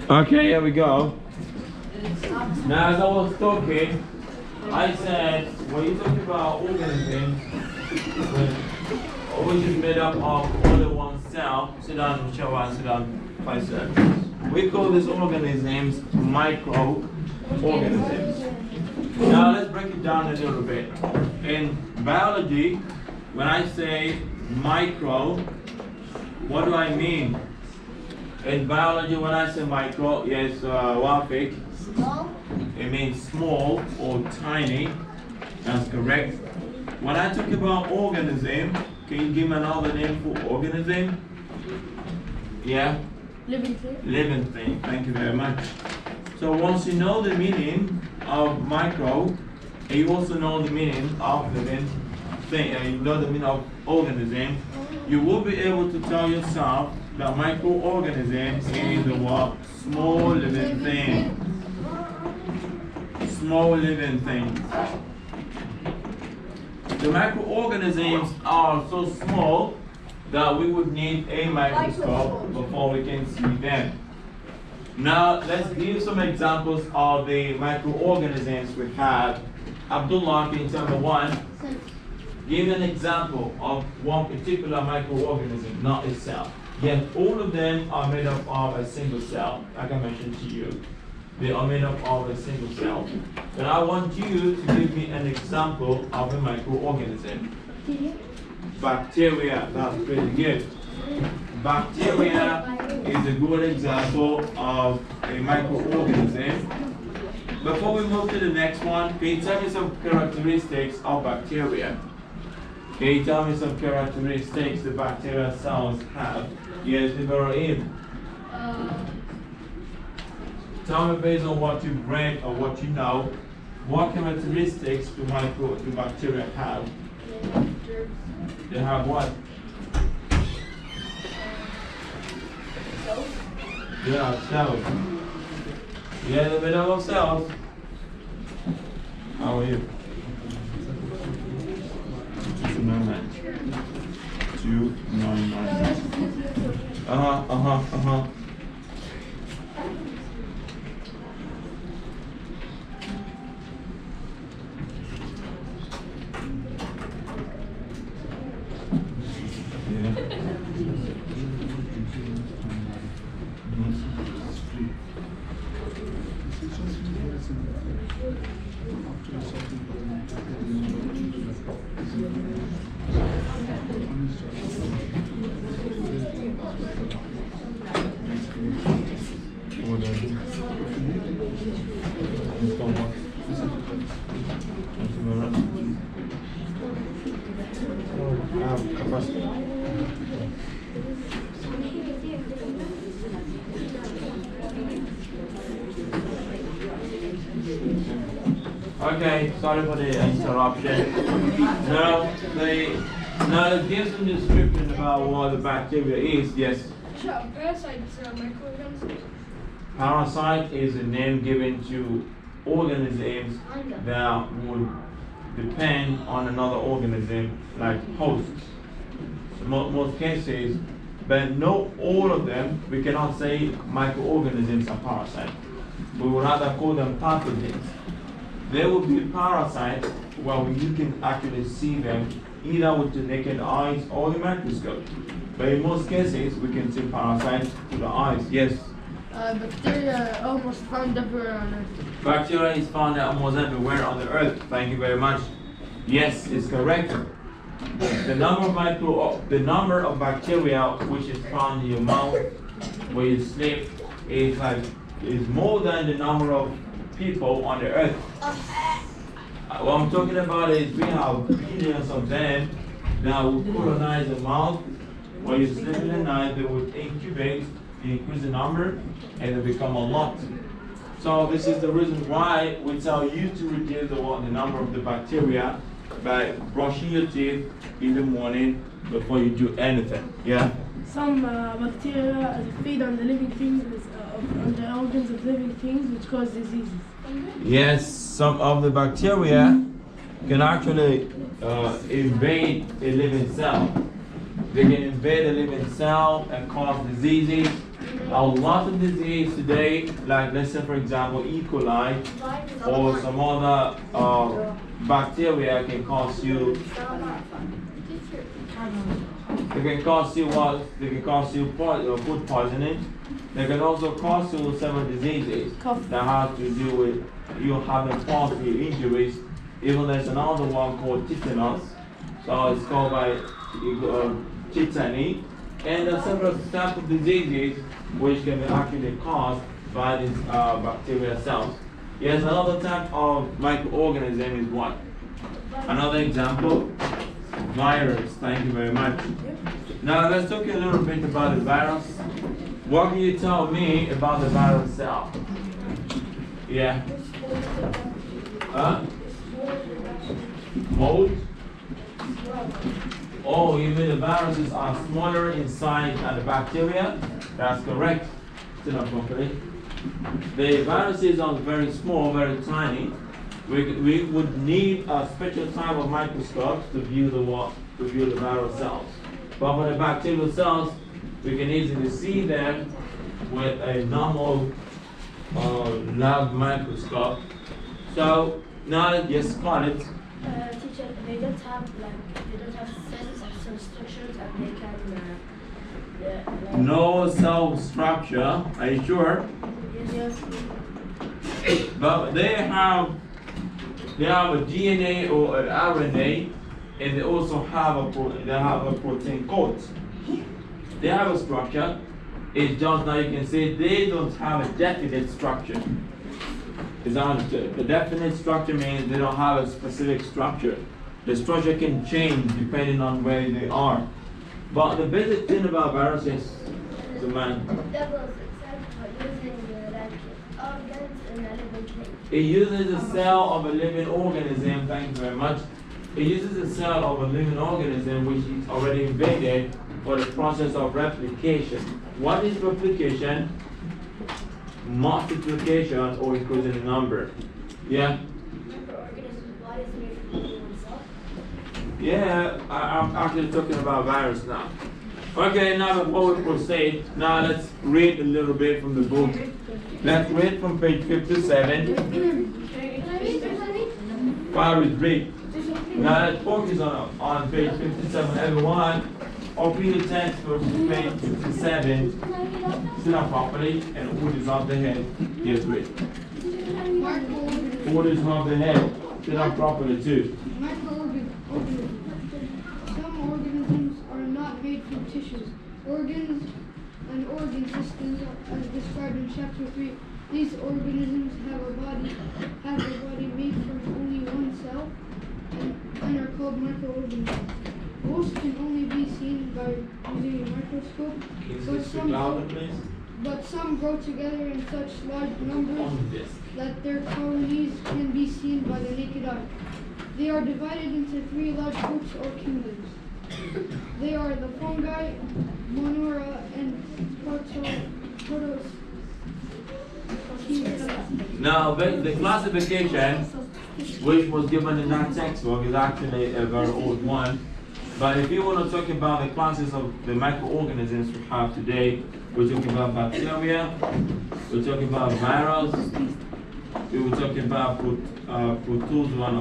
Okay, here we go. Now, as I was talking, I said when you talk about organisms, which is made up of only one cell, sit down, shower, sit down, 5 seconds. We call these organisms microorganisms. Now let's break it down a little bit. In biology, when I say micro, what do I mean? In biology, when I say micro, yes, Wafik, Small. it means small or tiny. That's correct. When I talk about organism, can you give me another name for organism? Yeah? Living thing. Living thing. Thank you very much. So once you know the meaning of micro, and you also know the meaning of living thing, and you know the meaning of organism, you will be able to tell yourself that microorganism is the what? Small living thing. Small living thing. The microorganisms are so small that we would need a microscope before we can see them. Now, let's give some examples of the microorganisms we have. Abdullah, can you tell me one? Give an example of one particular microorganism, not a cell. Yet all of them are made up of a single cell, like I mentioned to you. They are made up of a single cell. And I want you to give me an example of a microorganism. Bacteria, that's pretty good. Bacteria is a good example of a microorganism. Before we move to the next one, can you tell me some characteristics of bacteria? Can you tell me some characteristics the bacteria cells have? Yes, Ibrahim. Tell me based on what you've read or what you know, what characteristics do bacteria have? They have what? Yeah, cells. Yeah, in the middle of cells. How are you? Just a moment. 299. Okay, sorry for the interruption. Now, let's give some description about what the bacteria is. Yes. Parasites are microorganisms. Parasite is a name given to organisms that would depend on another organism, like hosts. So most cases, but not all of them. We cannot say microorganisms are parasites. We would rather call them pathogens. There will be parasites where you can actually see them either with the naked eyes or the microscope. But in most cases, we can see parasites with the eyes. Yes? Bacteria are almost found everywhere on Earth. Bacteria is found almost everywhere on the earth. Thank you very much. Yes, it's correct. The number of bacteria which is found in your mouth when you sleep is more than the number of people on the earth. What I'm talking about is we have billions of them that will colonize the mouth. When you sleep in the night, they will incubate, increase the number, and they become a lot. So this is the reason why we tell you to reduce the number of the bacteria by brushing your teeth in the morning before you do anything. Yeah? Some bacteria feed on the living things, on the organs of living things, which cause diseases. Yes, some of the bacteria can actually invade a living cell. They can invade a living cell and cause diseases. A lot of disease today, like let's say for example E. coli or some other bacteria can cause you. They can cause you what? They can cause you food poisoning. They can also cause you several diseases that have to do with you having possibly injuries. Even there's another one called tetanus. So it's called by tetany. And there are several types of diseases which can be actually caused by these bacterial cells. Yes, another type of microorganism is what? Another example, virus. Thank you very much. Now let's talk a little bit about the virus. What can you tell me about the virus cell? Yeah. Huh? Mold? Oh, you mean the viruses are smaller inside than the bacteria? That's correct. Still not properly. The viruses are very small, very tiny. We would need a special type of microscope to view the viral cells. But for the bacterial cells, we can easily see them with a normal lab microscope. So now that you got it. Teacher, they don't have cells of some structures and they can No cell structure, are you sure? Yes. But they have a DNA or an RNA, and they also have a protein coat. They have a structure. It's just now you can say they don't have a definite structure. Is that understood? The definite structure means they don't have a specific structure. The structure can change depending on where they are. But the basic thing about viruses, the man. It uses a cell of a living organism, thank you very much. It uses a cell of a living organism which is already invaded for the process of replication. What is replication? Multiplication or increasing the number. Yeah? Yeah, I'm actually talking about virus now. Okay, now before we proceed, now let's read a little bit from the book. Let's read from page 57. Virus read. Now let's focus on page 57, everyone. Open the text for page 57. Sit down properly and hold this off the head. Yes, read. Hold this off the head. Sit down properly too. Microorganisms. Some organisms are not made from tissues. Organs and organ systems, as described in chapter 3. These organisms have a body made from only one cell and are called microorganisms. Most can only be seen by using a microscope, but some grow together in such large numbers that their colonies can be seen by the naked eye. They are divided into 3 large groups or kingdoms. They are the fungi, Monera, and Protozoa. Now, the classification which was given in that textbook is actually a very old one. But if you want to talk about the classes of the microorganisms we have today, we're talking about bacteria, we're talking about virus, we were talking about protozoa